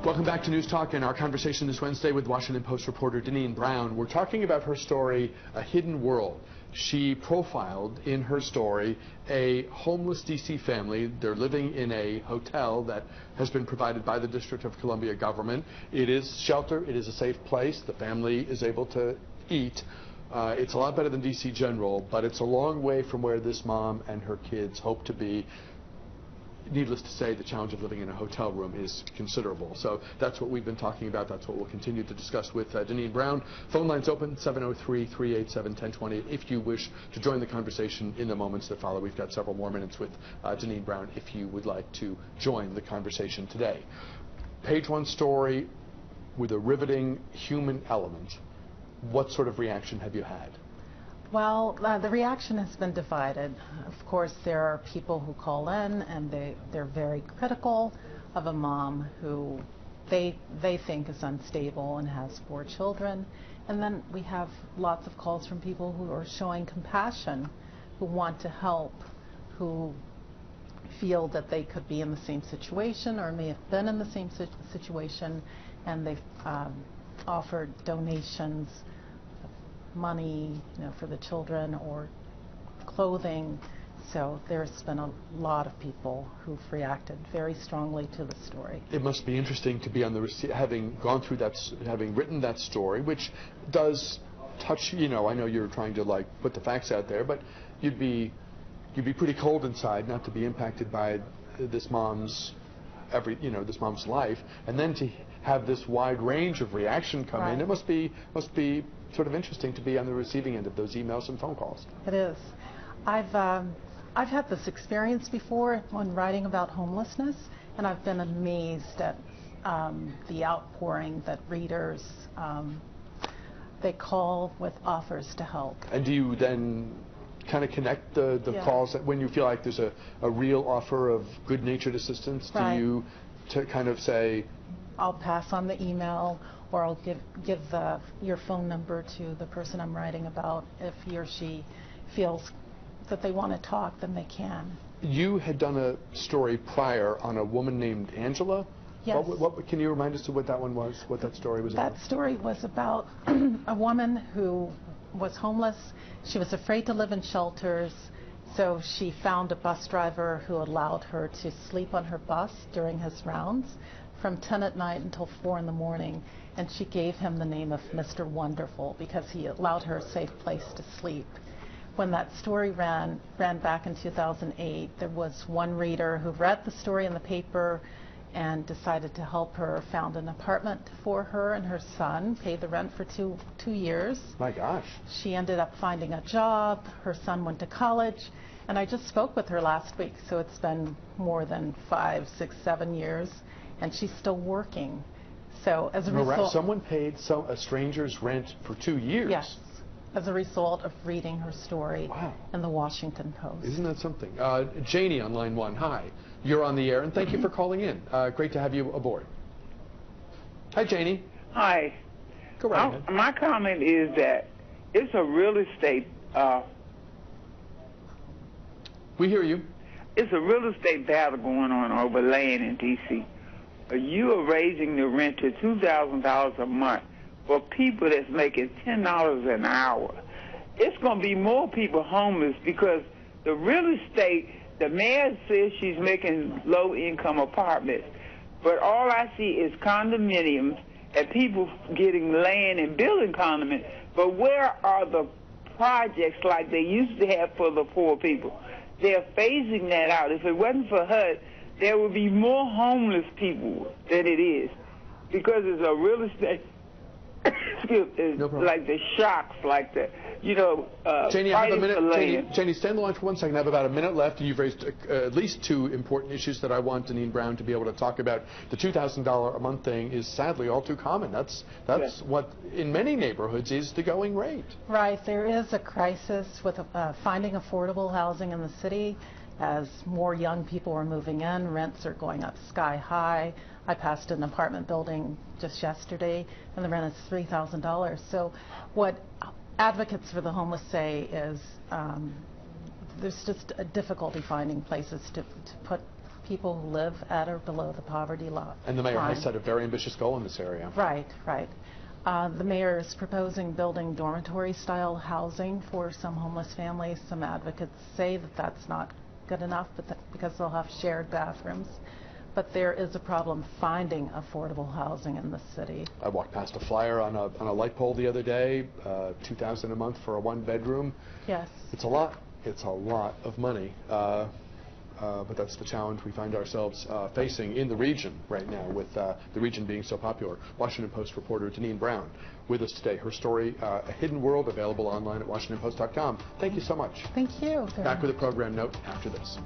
Welcome back to News Talk and our conversation this Wednesday with Washington Post reporter Deneen Brown. We're talking about her story, A Hidden World. She profiled in her story a homeless D.C. family. They're living in a hotel that has been provided by the District of Columbia government. It is shelter. It is a safe place. The family is able to eat. It's a lot better than D.C. General, but it's a long way from where this mom and her kids hope to be. Needless to say, the challenge of living in a hotel room is considerable. So that's what we've been talking about. That's what we'll continue to discuss with Deneen Brown. Phone lines open, 703-387-1020. If you wish to join the conversation in the moments that follow, we've got several more minutes with Deneen Brown if you would like to join the conversation today. Page one story with a riveting human element. What sort of reaction have you had? Well, the reaction has been divided. Of course, there are people who call in and they're very critical of a mom who they think is unstable and has 4 children. And then we have lots of calls from people who are showing compassion, who want to help, who feel that they could be in the same situation or may have been in the same situation, and they've offered donations, money, for the children or clothing. So there's been a lot of people who've reacted very strongly to the story. It must be interesting to be on the having gone through that, having written that story, which does touch. I know you're trying to put the facts out there, but you'd be pretty cold inside not to be impacted by this mom's this mom's life, and then to have this wide range of reaction come in. It must be sort of interesting to be on the receiving end of those emails and phone calls. It is. I've had this experience before when writing about homelessness, and I've been amazed at the outpouring that readers they call with offers to help. And do you then kind of connect the calls when you feel like there's a real offer of good-natured assistance? Do you to kind of say, I'll pass on the email, or I'll give your phone number to the person I'm writing about. If he or she feels that they want to talk, then they can. You had done a story prior on a woman named Angela. Yes. What can you remind us of what that one was, what that story was about? That story was about a woman who was homeless. She was afraid to live in shelters, so she found a bus driver who allowed her to sleep on her bus during his rounds from 10 at night until 4 in the morning, and she gave him the name of Mr. Wonderful because he allowed her a safe place to sleep. When that story ran back in 2008, there was one reader who read the story in the paper and decided to help her, found an apartment for her and her son, paid the rent for two years. My gosh. She ended up finding a job. Her son went to college, and I just spoke with her last week, so it's been more than 5, 6, 7 years, and she's still working. So as a result, someone paid a stranger's rent for 2 years. Yes, as a result of reading her story in the Washington Post. Isn't that something? Janie on line 1. Hi, you're on the air, and thank you for calling in. Great to have you aboard. Hi, Janie. Hi. Go right ahead. My comment is that it's a real estate. We hear you. It's a real estate battle going on over land in D.C. You are raising the rent to $2,000 a month for people that's making $10 an hour. It's going to be more people homeless because the real estate, the mayor says she's making low-income apartments, but all I see is condominiums and people getting land and building condominiums. But where are the projects like they used to have for the poor people? They're phasing that out. If it wasn't for HUD, there would be more homeless people than it is, because it's a real estate. No problem. Like the shocks, like the, Janie, I have a minute. Janie, stay on the line for 1 second. I have about a minute left, and you've raised at least 2 important issues that I want Deneen Brown to be able to talk about. The $2,000 a month thing is sadly all too common. That's what in many neighborhoods is the going rate. Right. There is a crisis with finding affordable housing in the city. As more young people are moving in, rents are going up sky high. I passed an apartment building just yesterday, and the rent is $3,000. So what advocates for the homeless say is there's just a difficulty finding places to put people who live at or below the poverty line. And the mayor has set a very ambitious goal in this area. Right, right. The mayor is proposing building dormitory-style housing for some homeless families. Some advocates say that that's not good enough because they'll have shared bathrooms. But there is a problem finding affordable housing in the city. I walked past a flyer on a light pole the other day, $2,000 a month for a one-bedroom. Yes. It's a lot. It's a lot of money. But that's the challenge we find ourselves facing in the region right now, with the region being so popular. Washington Post reporter Deneen Brown with us today. Her story, A Hidden World, available online at WashingtonPost.com. Thank you so much. Thank you. Back with a program note after this.